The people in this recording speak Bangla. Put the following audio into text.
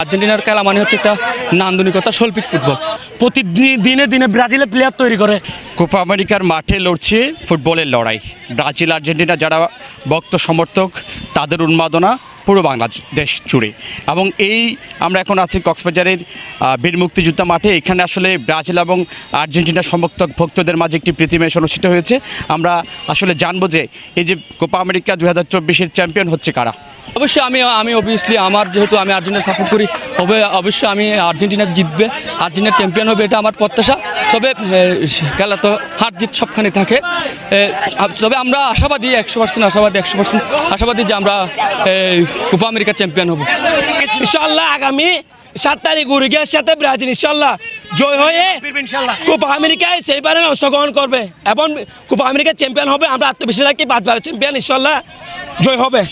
আর্জেন্টিনার খেলা মানে হচ্ছে একটা নান্দনিকতা, শৈল্পিক ফুটবল। প্রতিদিন দিনে দিনে ব্রাজিলের প্লেয়ার তৈরি করে। কোপা আমেরিকার মাঠে লড়ছে ফুটবলের লড়াই। ব্রাজিল আর্জেন্টিনা যারা ভক্ত সমর্থক, তাদের উন্মাদনা পুরো বাংলাদেশ জুড়ে। এবং আমরা এখন আছি কক্সবাজারের বীর মুক্তিযোদ্ধা মাঠে। এখানে আসলে ব্রাজিল এবং আর্জেন্টিনার সমর্থক ভক্তদের মাঝে একটি প্রীতি ম্যাচ অনুষ্ঠিত হয়েছে। আমরা আসলে জানবো যে এই যে কোপা আমেরিকা 2024-এর চ্যাম্পিয়ন হচ্ছে কারা। অবশ্যই আমি অবভিয়াসলি যেহেতু আমি আর্জেন্টিনা সাপোর্ট করি, অবশ্যই আমি আর্জেন্টিনা জিতবে, আর্জেন্টিনা চ্যাম্পিয়ন হবে, এটা আমার প্রত্যাশা। তবে খেলা তো হার জিত সবখানে থাকে। তবে আমরা আশাবাদী, 100% আশাবাদী যে আমরা কোপা আমেরিকা চ্যাম্পিয়ন হব ইনশাআল্লাহ। আগামী 7 তারিখ উরুগুয়ের সাথে ব্রাজিল ইনশাআল্লাহ জয় হয়ে কোপা আমেরিকায় সেইবারে অংশগ্রহণ করবে এবং কোপা আমেরিকা চ্যাম্পিয়ন হবে। আমরা আত্মবিশ্বাস রাখি 5 বারের চ্যাম্পিয়ন ইনশাআল্লাহ জয় হবে।